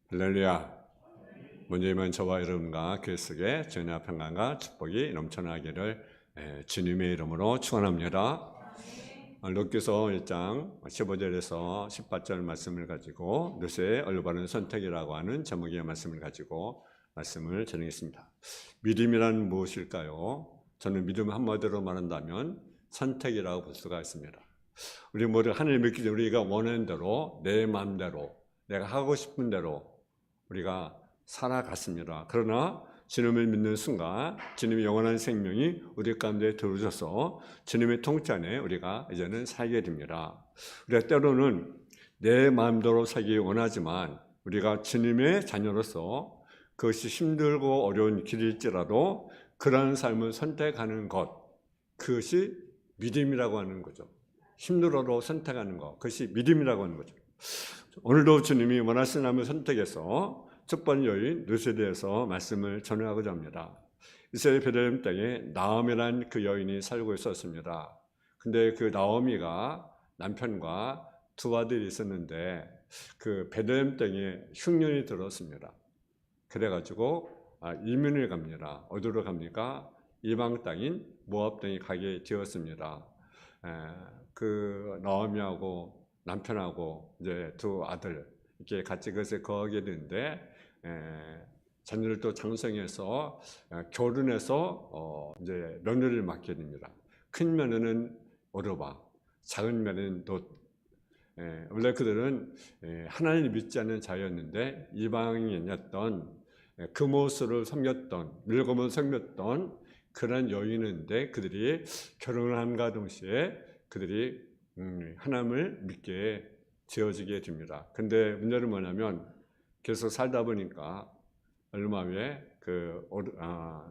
할렐루야. 먼저 이만 저와 여러분과 교회 속에 전야 평강과 축복이 넘쳐나기를 주님의 이름으로 축원합니다. 룻기서 1장 15절에서 18절 말씀을 가지고 룻의 올바른 선택이라고 하는 제목의 말씀을 가지고 말씀을 전하겠습니다. 믿음이란 무엇일까요? 저는 믿음 한마디로 말한다면 선택이라고 볼 수가 있습니다. 우리 모두 하나님 믿기 전에 우리가 원하는 대로 내 마음대로 내가 하고 싶은 대로 우리가 살아갔습니다. 그러나 주님을 믿는 순간 주님의 영원한 생명이 우리 가운데 들어오셔서 주님의 통치 안에 우리가 이제는 살게 됩니다. 우리가 때로는 내 마음대로 살기 원하지만 우리가 주님의 자녀로서 그것이 힘들고 어려운 길일지라도 그러한 삶을 선택하는 것, 그것이 믿음이라고 하는 거죠. 힘들어도 선택하는 것, 그것이 믿음이라고 하는 거죠. 오늘도 주님이 원하시는 삶을 선택해서 첫 번째 여인 룻에 대해서 말씀을 전하고자 합니다. 이스라엘 베들레헴 땅에 나오미라는 그 여인이 살고 있었습니다. 근데 그 나오미가 남편과 두 아들이 있었는데 그 베들레헴 땅에 흉년이 들었습니다. 그래가지고 이민을 갑니다. 어디로 갑니까? 이방 땅인 모압 땅에 가게 되었습니다. 그 나오미하고 남편하고 이제 두 아들 이렇게 같이 그것에 거하게 되는데 자녀를 또 장성해서 결혼해서 이제 며느리를 맡게 됩니다. 큰 며느리는 오르바, 작은 며느리는 롯. 원래 그들은 하나님을 믿지 않는 자였는데 이방인이었던 금오스를 섬겼던 밀검을 섬겼던 그런 여인인데 그들이 결혼을 함과 동시에 그들이 하나님을 믿게 되어지게 됩니다. 근데 문제는 뭐냐면 계속 살다 보니까 얼마 후에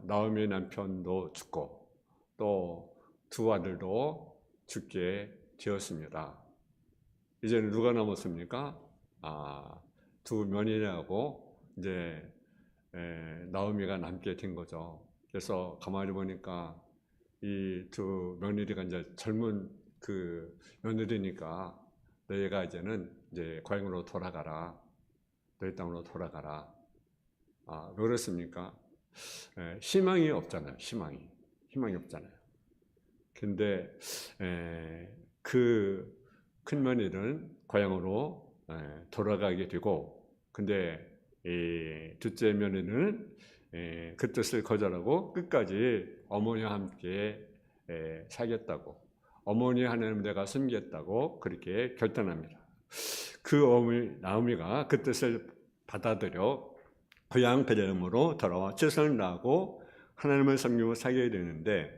나오미의 남편도 죽고 또 두 아들도 죽게 되었습니다. 이제는 누가 남았습니까? 두 며느리하고 이제 나오미가 남게 된 거죠. 그래서 가만히 보니까 이 두 며느리가 이제 젊은 그 며느리니까 너희가 이제는 이제 고향으로 돌아가라. 너희 땅으로 돌아가라. 왜 그렇습니까? 희망이 없잖아요. 희망이 없잖아요. 근데 그 큰 며느리는 고향으로 돌아가게 되고, 근데 이 둘째 며느리는 그 뜻을 거절하고 끝까지 어머니와 함께 살겠다고, 어머니 하나님 내가 섬기겠다고 그렇게 결단합니다. 그 어머니 나오미가 그 뜻을 받아들여 고향 베들레헴으로 돌아와 최선을 다하고 하나님을 섬기고 살게 되는데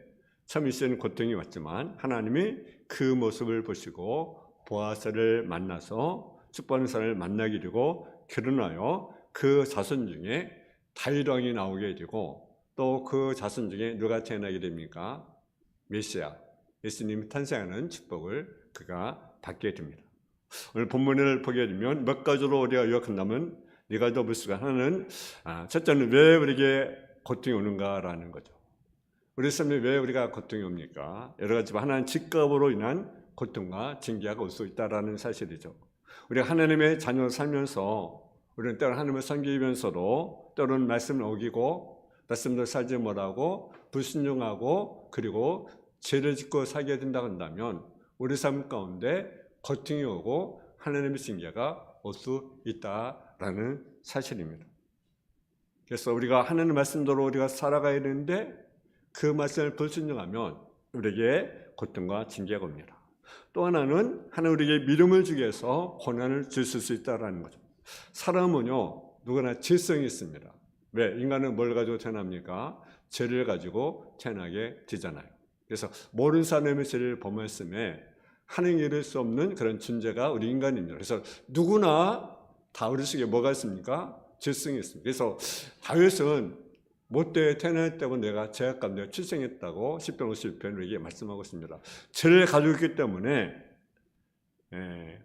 참 있는 고통이 왔지만 하나님이 그 모습을 보시고 보아스를 만나서 축복하는 만나게 되고 결혼하여 그 자손 중에 다윗 왕이 나오게 되고 또 그 자손 중에 누가 태어나게 됩니까? 메시아, 예수님이 탄생하는 축복을 그가 받게 됩니다. 오늘 본문을 보게 되면 몇 가지로 우리가 요약한다면 네 가지로 볼 수가 하나는 첫째는 왜 우리에게 고통이 오는가라는 거죠. 우리 삶에 왜 우리가 고통이 옵니까? 여러 가지 하나는 직업으로 인한 고통과 징계가 올 수 있다라는 사실이죠. 우리가 하나님의 자녀로 살면서 우리는 때로는 하나님을 섬기면서도 때로는 말씀을 어기고 말씀대로 살지 못하고 불순종하고 그리고 죄를 짓고 살게 된다고 한다면 우리 삶 가운데 고통이 오고 하나님의 징계가 올 수 있다라는 사실입니다. 그래서 우리가 하나님 말씀대로 우리가 살아가야 되는데 그 말씀을 불순종하면 우리에게 고통과 징계가 옵니다. 또 하나는 하나님 우리에게 믿음을 주기 위해서 고난을 주실 수 있다라는 거죠. 사람은요 누구나 죄성이 있습니다. 왜? 인간은 뭘 가지고 태어납니까? 죄를 가지고 태어나게 되잖아요. 그래서 모든 사람의 죄를 범했음에 하나님 이룰 수 없는 그런 존재가 우리 인간입니다. 그래서 누구나 다 우리 속에 뭐가 있습니까? 죄성이 있습니다. 그래서 다윗은 못되게 태어났다고 내가 죄악 가운데 출생했다고 10편 51편을 이게 말씀하고 있습니다. 죄를 가지고 있기 때문에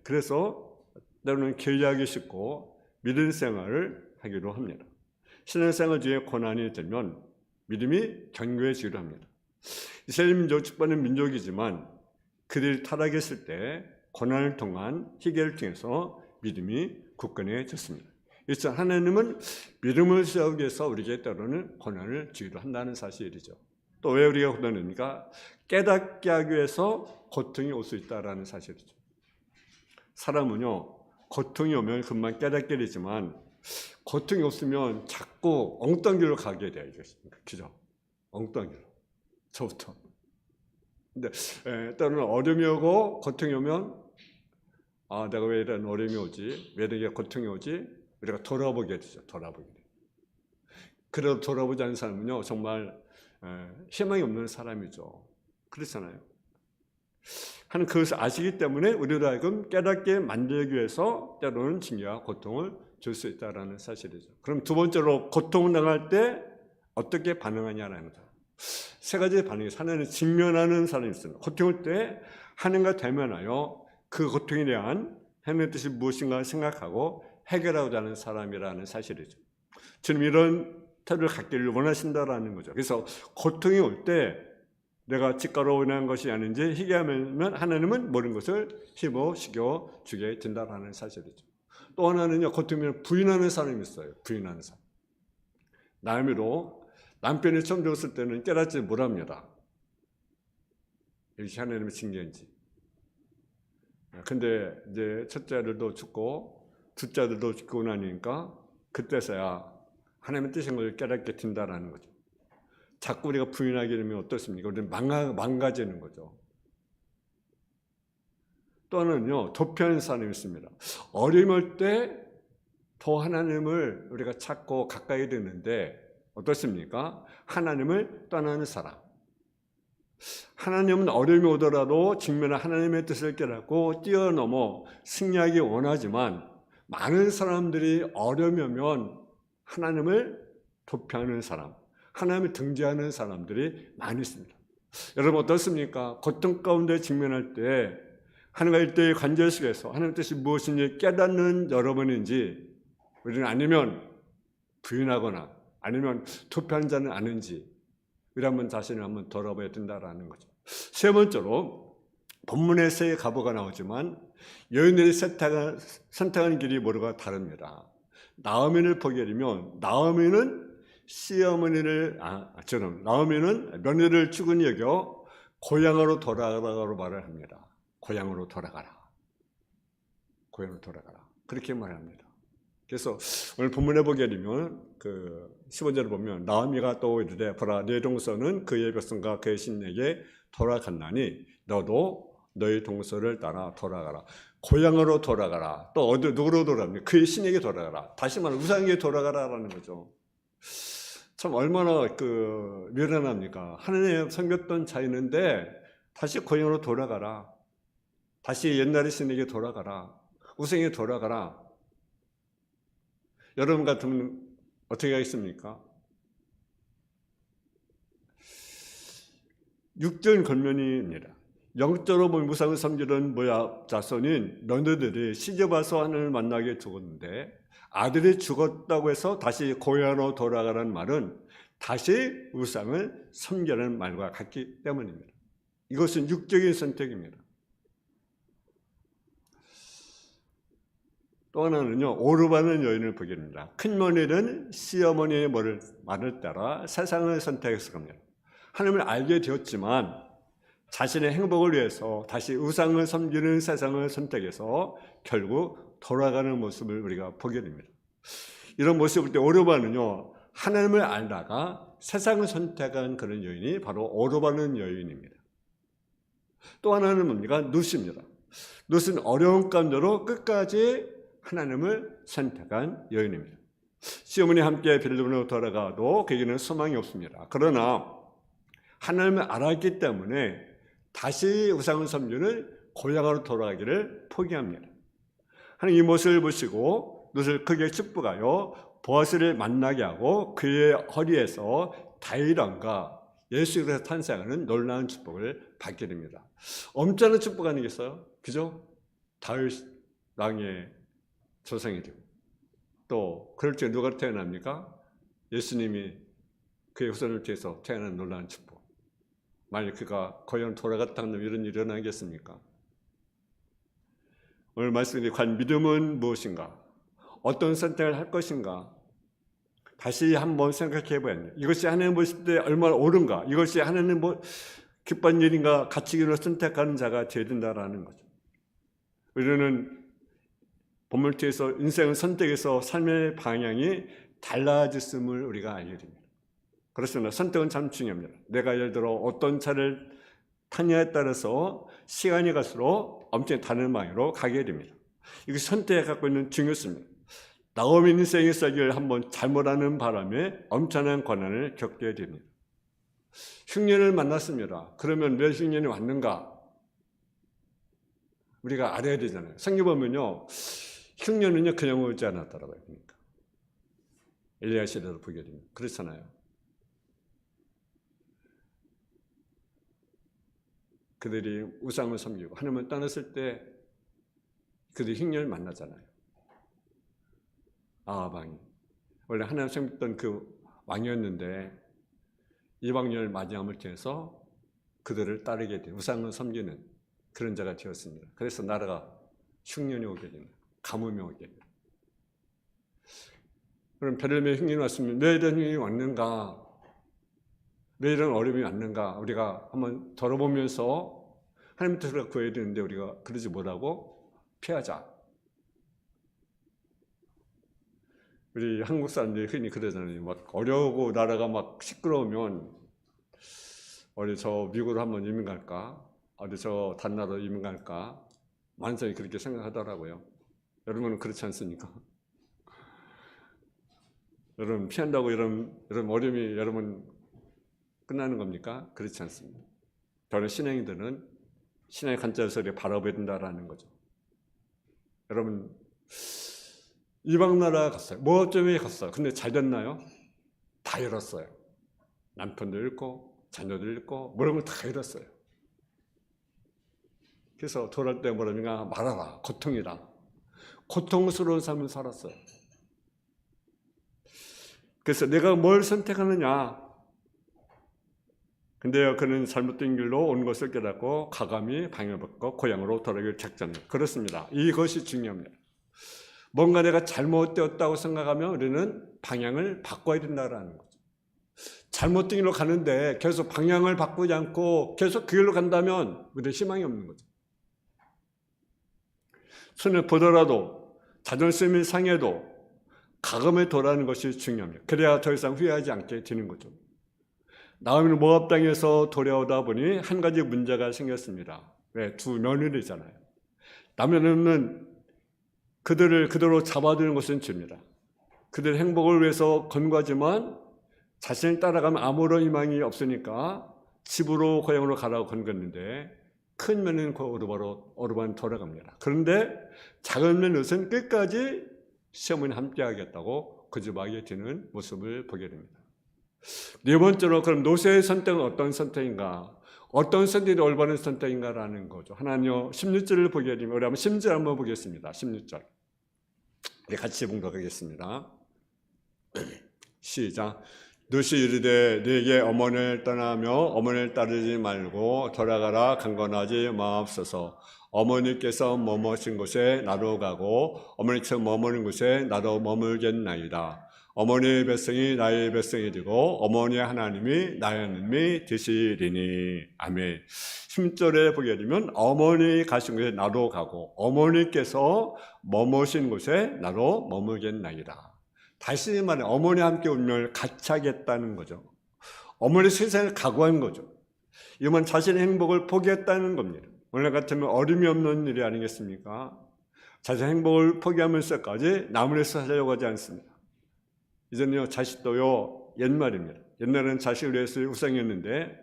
그래서 때로는 게으르기 쉽고 믿음 생활을 하기도 합니다. 신앙생활 중에 고난이 들면 믿음이 견고해지기도 합니다. 이스라엘 민족 축복받는 민족이지만 그들이 타락했을 때 고난을 통한 희결을 통해서 믿음이 굳건해졌습니다. 그래서 하나님은 믿음을 세우기 위해서 우리에게 때로는 고난을 주기도 한다는 사실이죠. 또 왜 우리가 고난입니까? 깨닫게 하기 위해서 고통이 올 수 있다는 사실이죠. 사람은요, 고통이 오면 금방 깨닫게 되지만 고통이 없으면 자꾸 엉뚱한 길로 가게 돼요. 그죠? 엉뚱한 길로. 저부터. 근데 때로는 어려움이 오고 고통이 오면 내가 왜 이런 어려움이 오지? 왜 이렇게 고통이 오지? 우리가 돌아보게 되죠. 돌아보게 돼요. 그래도 돌아보지 않는 사람은요, 정말 희망이 없는 사람이죠. 그렇잖아요. 하나님 그것을 아시기 때문에 우리로 하여금 깨닫게 만들기 위해서 때로는 징계와 고통을 줄 수 있다는 사실이죠. 그럼 두 번째로 고통을 당할 때 어떻게 반응하냐는 거죠. 세 가지 반응이 하나는 직면하는 사람이 있습니다. 고통일 때 하나님과 대면하여 그 고통에 대한 하나님의 뜻이 무엇인가 생각하고 해결하고자 하는 사람이라는 사실이죠. 주님 이런 태도를 갖기를 원하신다라는 거죠. 그래서 고통이 올 때 내가 직가로 원하는 것이 아닌지 희귀하면 하나님은 모든 것을 힘어시켜 주게 된다라는 사실이죠. 또 하나는요, 고통이면 부인하는 사람이 있어요. 부인하는 사람. 나오미로 남편이 처음 죽었을 때는 깨닫지 못합니다. 이것이 하나님의 징계인지. 근데 이제 첫째 아들도 죽고 둘째 아들도 죽고 나니까 그때서야 하나님의 뜻인 걸 깨닫게 된다라는 거죠. 자꾸 우리가 부인하게 되면 어떻습니까? 우리는 망가지는 거죠. 또 하나는요, 도피하는 사람이 있습니다. 어려움 올 때 더 하나님을 우리가 찾고 가까이 되는데 어떻습니까? 하나님을 떠나는 사람. 하나님은 어려움이 오더라도 직면한 하나님의 뜻을 깨닫고 뛰어넘어 승리하기 원하지만 많은 사람들이 어려움이 오면 하나님을 도피하는 사람, 하나님을 등지하는 사람들이 많이 있습니다. 여러분 어떻습니까? 고통 가운데 직면할 때 하나님과 일대의 관계 속에서 하나님의 뜻이 무엇인지 깨닫는 여러분인지 우리는 아니면 부인하거나 아니면 도피하는 자는 아닌지 우리 한번 자신을 한번 돌아봐야 된다라는 거죠. 세 번째로 본문에 세 가보가 나오지만 여인들이 선택한 길이 모두가 다릅니다. 나오미를 보게 되면 나오미는 시어머니를 나오미는 며느리를 죽은 여겨 고향으로 돌아가라고 말을 합니다. 고향으로 돌아가라. 고향으로 돌아가라. 그렇게 말합니다. 그래서 오늘 본문에 보게 되면 그 15절을 보면 나오미가 또 이르되 보라 내 동서는 그의 백성과 그의 신에게 돌아갔나니 너도 너의 동서를 따라 돌아가라. 고향으로 돌아가라. 또 어디 누구로 돌아갑니까? 그의 신에게 돌아가라. 다시 말하면 우상에게 돌아가라라는 거죠. 참 얼마나 미련합니까? 하나님 섬겼던 자였는데 다시 고향으로 돌아가라. 다시 옛날의 신에게 돌아가라. 우상에게 돌아가라. 여러분 같으면 어떻게 하겠습니까? 육적인 권면입니다. 영적으로 보면 우상을 섬기던 모압 자손인 너희들이 시집와서 하나님을 만나게 죽었는데 아들이 죽었다고 해서 다시 고향으로 돌아가라는 말은 다시 우상을 섬기라는 말과 같기 때문입니다. 이것은 육적인 선택입니다. 또 하나는요, 오르바는 여인을 보게 됩니다. 큰머니는 시어머니의 말을 따라 세상을 선택했을 겁니다. 하나님을 알게 되었지만 자신의 행복을 위해서 다시 우상을 섬기는 세상을 선택해서 결국 돌아가는 모습을 우리가 보게 됩니다. 이런 모습을 볼 때 오르바는요, 하나님을 알다가 세상을 선택한 그런 여인이 바로 오르바는 여인입니다. 또 하나는 뭡니까? 룻입니다. 룻은 어려운 가운데로 끝까지 하나님을 선택한 여인입니다. 시어머니 함께 베들레헴으로 돌아가도 그에게는 소망이 없습니다. 그러나 하나님을 알았기 때문에 다시 우상을 섬기는 고향으로 돌아가기를 포기합니다. 하나님 이 모습을 보시고 룻을 크게 축복하여 보아스를 만나게 하고 그의 허리에서 다윗왕과 예수 그리스도가 탄생하는 놀라운 축복을 받게 됩니다. 엄청난 축복 아니겠어요? 그죠? 다윗 왕의 조상이 되고 또 그럴 때 누가 태어납니까? 예수님이 그의 후손을 통해서 태어난 놀라운 축복. 만약 그가 고향 돌아갔다면 이런 일이 일어나겠습니까? 오늘 말씀드린 과연 믿음은 무엇인가? 어떤 선택을 할 것인가? 다시 한번 생각해 봐야 합니다. 이것이 하나님 보실 때 얼마나 옳은가? 이것이 하나님 기쁜 일인가? 가치기로 선택하는 자가 되어야 된다라는 거죠. 우리는 본문에서 인생은 선택에서 삶의 방향이 달라졌음을 우리가 알게 됩니다. 그렇습니다. 선택은 참 중요합니다. 내가 예를 들어 어떤 차를 타냐에 따라서 시간이 갈수록 엄청 다른 방향으로 가게 됩니다. 이게 선택에 갖고 있는 중요성입니다. 나오미 인생의 세계를 한번 잘못하는 바람에 엄청난 고난을 겪게 됩니다. 흉년을 만났습니다. 그러면 왜 흉년이 왔는가? 우리가 알아야 되잖아요. 성경 보면요, 흉년은요 그냥 오지 않았더라고요. 그러니까 엘리야 시대로 보게 됩니다. 그렇잖아요. 그들이 우상을 섬기고 하나님을 떠났을 때 그들이 흉년을 만나잖아요. 아합 왕이 원래 하나님 섬겼던 그 왕이었는데 이방인을 맞이함을 통해서 그들을 따르게 된 우상을 섬기는 그런 자가 되었습니다. 그래서 나라가 흉년이 오게 됩니다. 가뭄이 오게 됩니다. 그럼 베들레헴에 흉년이 왔으면 왜 이런 흉년이 왔는가? 왜 이런 어려움이 왔는가? 우리가 한번 돌아보면서 하나님 뜻을 구해야 되는데 우리가 그러지 못하고 피하자. 우리 한국 사람들이 흔히 그러잖아요. 막 어려우고 나라가 막 시끄러우면 어디 저 미국으로 한번 이민 갈까? 어디 저 다른 나라로 이민 갈까? 많은 사람이 그렇게 생각하더라고요. 여러분은 그렇지 않습니까? 여러분 피한다고 이런 어려움이 여러분 끝나는 겁니까? 그렇지 않습니다. 저는 신앙인들은 신앙의 관점에서 우리가 바라봐야 된다라는 거죠. 여러분 이방 나라 갔어요. 뭐 때문에 갔어요? 근데 잘 됐나요? 다 잃었어요. 남편도 잃고 자녀도 잃고 모든 걸 다 잃었어요. 그래서 돌아올 때 뭐라든가 말하라. 고통이라. 고통스러운 삶을 살았어요. 그래서 내가 뭘 선택하느냐. 근데요, 그는 잘못된 길로 온 것을 깨닫고 가감히 방향을 바꿔 고향으로 돌아가기를 작정합니다. 그렇습니다. 이것이 중요합니다. 뭔가 내가 잘못되었다고 생각하면 우리는 방향을 바꿔야 된다는 거죠. 잘못된 길로 가는데 계속 방향을 바꾸지 않고 계속 그 길로 간다면 우리는 희망이 없는 거죠. 손을 보더라도 자존심이 상해도 가감에 돌아가는 것이 중요합니다. 그래야 더 이상 후회하지 않게 되는 거죠. 나오미는 모압 땅에서 돌아오다 보니 한 가지 문제가 생겼습니다. 왜? 두 며느리잖아요. 남편은 그들을 그대로 잡아두는 것은 죄입니다. 그들의 행복을 위해서 건거하지만 자신을 따라가면 아무런 희망이 없으니까 집으로 고향으로 가라고 건겼는데 큰 며느리는 오르반 돌아갑니다. 그런데 작은 며느리는 끝까지 시어머니 함께 하겠다고 거듭하게 되는 모습을 보게 됩니다. 네 번째로 그럼 노새의 선택은 어떤 선택인가? 어떤 선택이 올바른 선택인가라는 거죠. 하나는요 16절을 보게 되면 우리 한번 10절 한번 보겠습니다. 16절 같이 봉독하겠습니다. 시작. 노시 이르되 네게 어머니를 떠나며 어머니를 따르지 말고 돌아가라 강건하지 마옵소서. 어머니께서 머무신 곳에 나도 가고 어머니께서 머무는 곳에 나도 머물겠나이다. 어머니의 백성이 나의 백성이 되고 어머니의 하나님이 나의 하나님이 되시리니. 아멘. 10절에 보게 되면 어머니 가신 곳에 나도 가고 어머니께서 머무신 곳에 나도 머물겠나이다. 다시 말해 어머니와 함께 운명을 같이 하겠다는 거죠. 어머니 세상을 각오한 거죠. 이건 자신의 행복을 포기했다는 겁니다. 오늘 같으면 어림이 없는 일이 아니겠습니까? 자신의 행복을 포기하면서까지 남을 위해서 살려고 하지 않습니다. 이제는요 자식도요 옛말입니다. 옛날에는 자식을 위해서 우상이었는데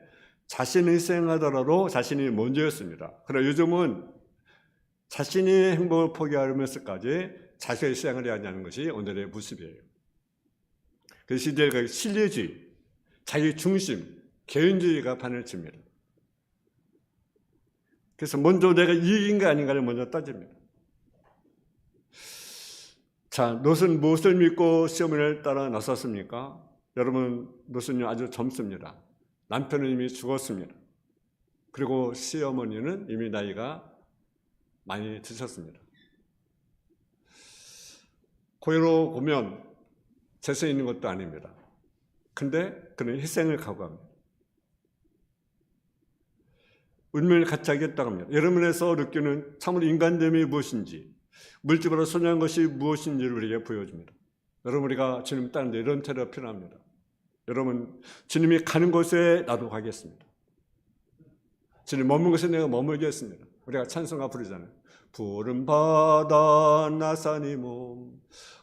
자신이 희생하더라도 자신이 먼저였습니다. 그러나 요즘은 자신이 행복을 포기하면서까지 자신의 희생을 해야 하는 것이 오늘의 모습이에요. 그 시대가 신뢰주의, 자기 중심, 개인주의가 판을 칩니다. 그래서 먼저 내가 이익인가 아닌가를 먼저 따집니다. 자, 롯은 무엇을 믿고 시어머니를 따라 나섰습니까? 여러분, 롯은 아주 젊습니다. 남편은 이미 죽었습니다. 그리고 시어머니는 이미 나이가 많이 드셨습니다. 고의로 보면 재수 있는 것도 아닙니다. 근데 그는 희생을 각오합니다. 운명을 같이 하겠다고 합니다. 여러분에서 느끼는 참으로 인간됨이 무엇인지, 물질보다 소중한 것이 무엇인지를 우리에게 보여줍니다. 여러분, 우리가 주님 따르는데 이런 태도가 필요합니다. 여러분, 주님이 가는 곳에 나도 가겠습니다. 주님 머문 곳에 내가 머물겠습니다. 우리가 찬송가 부르잖아요. 푸른 바다 나산이 몸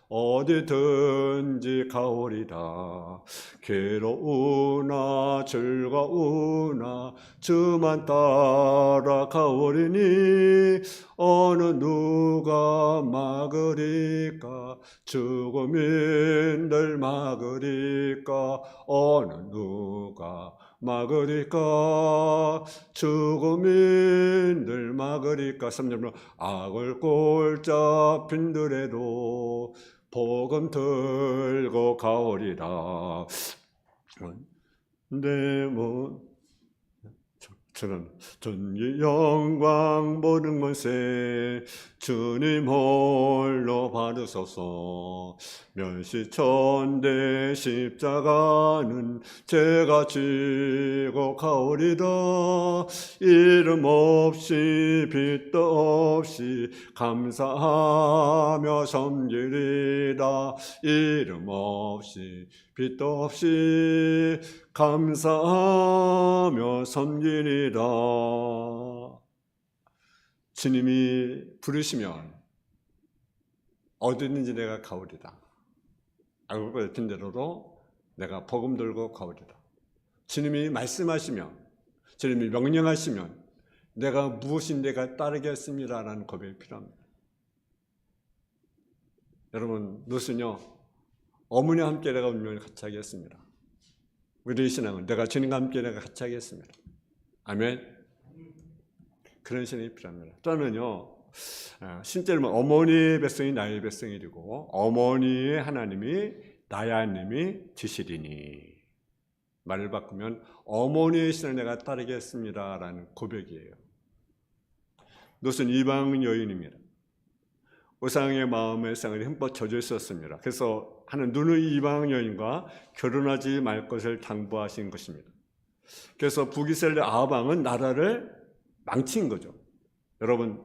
어디든지 가오리다. 괴로우나 즐거우나 주만 따라 가오리니 어느 누가 막으리까. 죽음이 늘 막으리까. 어느 누가 막으리까. 죽음이 늘 막으리까. 3절로 악을 꼴 잡힌들에도 복음 들고 가오리라. 내 몸 저는 전기 영광 모든 것에 주님 홀로 받으소서. 멸시천대 십자가는 제가 지고 가오리다. 이름 없이 빛도 없이 감사하며 섬기리라. 이름 없이 빛도 없이 감사하며 섬기리라. 주님이 부르시면 어디든지 내가 가오리다. 악을 든 대로로 내가 복음 들고 가오리다. 주님이 말씀하시면, 주님이 명령하시면 내가 무엇인데가 따르겠습니다라는 고백이 필요합니다. 여러분, 무엇은요? 어머니와 함께 내가 운명을 같이 하겠습니다. 우리의 신앙은 내가 주님과 함께 내가 같이 하겠습니다. 아멘. 그런 신앙이 필요합니다. 또 하나는요, 실제로 어머니의 백성이 나의 백성이고 어머니의 하나님이 나의 하나님이 지시리니. 말을 바꾸면 어머니의 신을 내가 따르겠습니다라는 고백이에요. 롯은 이방 여인입니다. 우상의 마음의 상을 흠뻑 젖어 있었습니다. 그래서 하는 눈의 이방 여인과 결혼하지 말 것을 당부하신 것입니다. 그래서 북이스라엘 아합 왕은 나라를 망친 거죠. 여러분,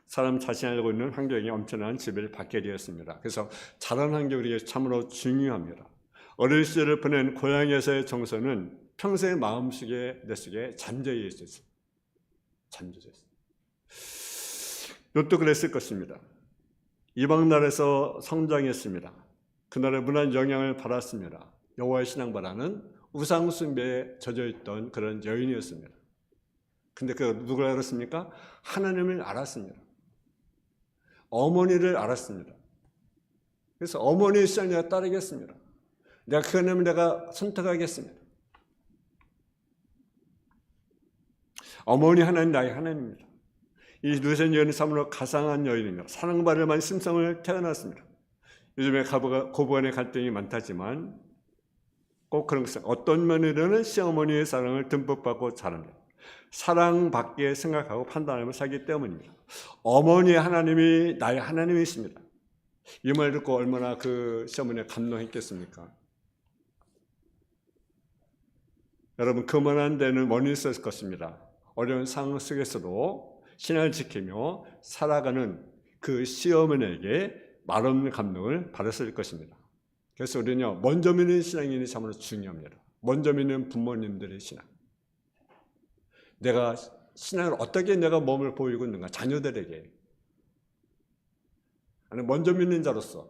사람 자신이 알고 있는 환경이 엄청난 지배를 받게 되었습니다. 그래서 자란 환경이 우리에게 참으로 중요합니다. 어린 시절을 보낸 고향에서의 정서는 평소의 마음속에 내 속에 잠재해 있었어요. 잠재해 있어요. 롯도 그랬을 것입니다. 이방 나라에서 성장했습니다. 그 나라의 문화의 영향을 받았습니다. 여호와의 신앙 바라는 우상 숭배에 젖어 있던 그런 여인이었습니다. 근데 그 누굴 알았습니까? 하나님을 알았습니다. 어머니를 알았습니다. 그래서 어머니의 신앙을 내가 따르겠습니다. 내가 그 하나님을 내가 선택하겠습니다. 어머니 하나님 나의 하나님입니다. 이 롯의 여인은 참으로 가상한 여인입니다. 사랑받을 만한 심성을 태어났습니다. 요즘에 고부간의 갈등이 많다지만 꼭 그런 것은 어떤 면에는 시어머니의 사랑을 듬뿍 받고 자랍니다. 사랑받게 생각하고 판단하며 살기 때문입니다. 어머니의 하나님이 나의 하나님이십니다. 이 말 듣고 얼마나 그 시어머니가 감동했겠습니까? 여러분, 그만한 데는 원인이 있었을 것입니다. 어려운 상황 속에서도 신앙을 지키며 살아가는 그 시어머니에게 말없는 감동을 받았을 것입니다. 그래서 우리는요, 먼저 믿는 신앙인이 참으로 중요합니다. 먼저 믿는 부모님들의 신앙. 내가 신앙을 어떻게 내가 몸을 보이고 있는가, 자녀들에게. 아니, 먼저 믿는 자로서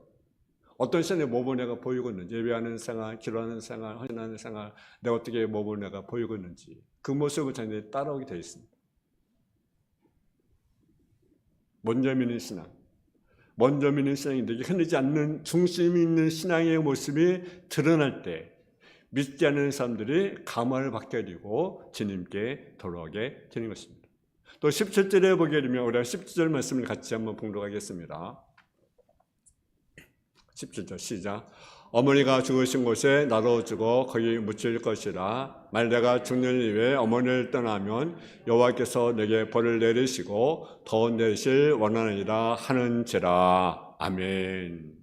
어떤 신앙의 몸을 내가 보이고 있는지, 예배하는 생활, 기도하는 생활, 헌신하는 생활, 내가 어떻게 몸을 내가 보이고 있는지 그 모습을 자녀들이 따라오게 되어 있습니다. 먼저 믿는 신앙, 먼저 믿는 신앙인데 흔들리지 않는 중심이 있는 신앙의 모습이 드러날 때 믿지 않는 사람들이 감화를 받게 되고 주님께 돌아오게 되는 것입니다. 또 17절에 보게 되면 우리가 17절 말씀을 같이 한번 봉독하겠습니다. 17절 시작. 어머니가 죽으신 곳에 나도 죽어 거기 묻힐 것이라. 만일 죽는 이후에 어머니를 떠나면 여호와께서 내게 벌을 내리시고 더 내리실 원하느니라 하는지라. 아멘.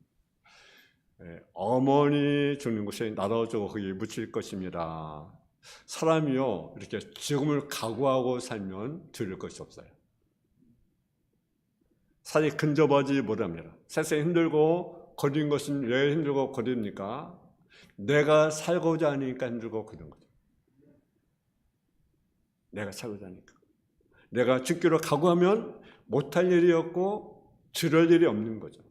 어머니 죽는 곳에 나눠주고 거기 묻힐 것입니다. 사람이요 이렇게 죽음을 각오하고 살면 들을 것이 없어요. 살이 근접하지 못합니다. 세상에 힘들고 거린 것은 왜 힘들고 거립니까? 내가 살고자 하니까 힘들고 거린 거죠. 내가 살고자 하니까. 내가 죽기로 각오하면 못할 일이 없고 들을 일이 없는 거죠.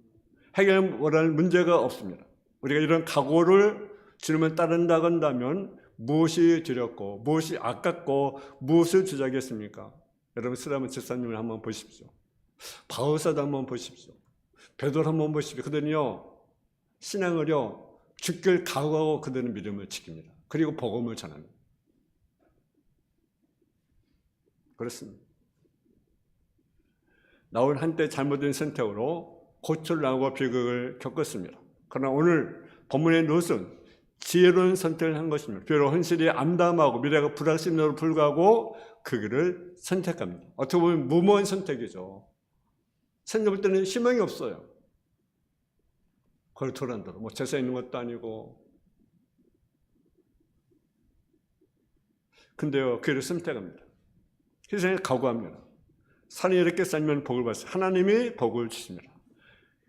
해결할 문제가 없습니다. 우리가 이런 각오를 주님을 따른다고 한다면 무엇이 두렵고 무엇이 아깝고 무엇을 주저하겠습니까? 여러분 스라문 집사님을 한번 보십시오. 바울사도 한번 보십시오. 베드로 한번 보십시오. 그들은요 신앙을요 죽길 각오하고 그들은 믿음을 지킵니다. 그리고 복음을 전합니다. 그렇습니다. 나올 한때 잘못된 선택으로 고초를 당하고 비극을 겪었습니다. 그러나 오늘 본문의 롯은 지혜로운 선택을 한 것입니다. 비록 현실이 암담하고 미래가 불확실함에도 불구하고 그 길을 선택합니다. 어떻게 보면 무모한 선택이죠. 생각할 때는 희망이 없어요. 그걸 돌아온다고 뭐 재산 있는 것도 아니고. 근데요 그 길을 선택합니다. 희생을 각오합니다. 산이 이렇게 쌓이면 복을 받습니다. 하나님이 복을 주십니다.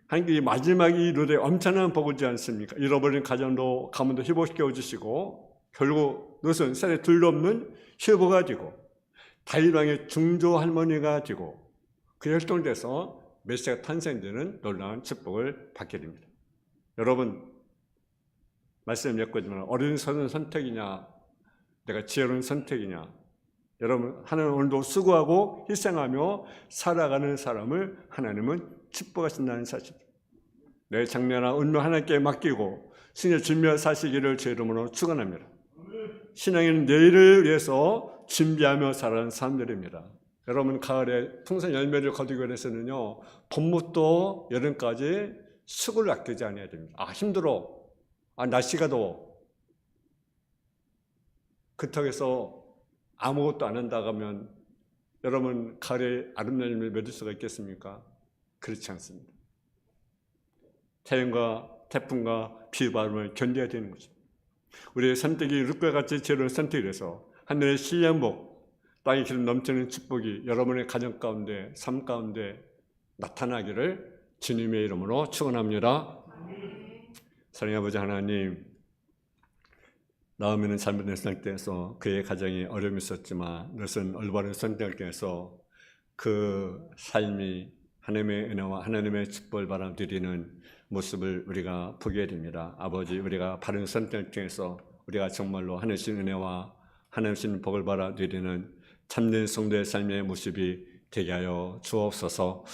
하나님이 마지막에 롯의 엄청난 복을 주지 않습니까? 잃어버린 가정도 가문도 회복시켜 주시고 결국 롯은 산에 둘러없는 효보가 되고 다윗 왕의 중조 할머니가 되고 그 혈통돼서 메시아가 탄생되는 놀라운 축복을 받게 됩니다. 여러분 말씀 엮었지만 어린선은 선택이냐 내가 지혜로운 선택이냐 여러분 하나님은 오늘도 수고하고 희생하며 살아가는 사람을 하나님은 축복하신다는 사실. 내 장래나 운명 하나님께 맡기고 신의 준비할 사시기를 제 이름으로 축원합니다. 신앙인 내일을 위해서 준비하며 살아가는 사람들입니다. 여러분 가을에 풍성 열매를 거두기 위해서는요 봄부터 여름까지 수고를 아끼지 않아야 됩니다. 아 힘들어. 아 날씨가 더워. 그렇다고 아무것도 안 한다고 하면 여러분 가을에 아름다운 열매를 맺을 수가 있겠습니까? 그렇지 않습니다. 태양과 태풍과 비바람을 견뎌야 되는 거죠. 우리의 선택이 룻과 같이 지혜로운 선택을 해서 하늘의 신령복, 땅의 기름 넘치는 축복이 여러분의 가정 가운데, 삶 가운데 나타나기를 주님의 이름으로 축원합니다. 사랑의 아버지 하나님, 나오미는 잘못된 선택에서 그의 가정에 어려움이 있었지만 롯은 올바른 선택을 해서 그 삶이 하나님의 은혜와 하나님의 축복을 바라드리는 모습을 우리가 보게 됩니다. 아버지 우리가 바른 선택을 통해서 우리가 정말로 하늘신 은혜와 하늘신 복을 바라드리는 참된 성도의 삶의 모습이 되게 하여 주옵소서.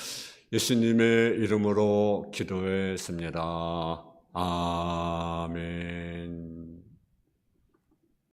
예수님의 이름으로 기도했습니다. 아멘.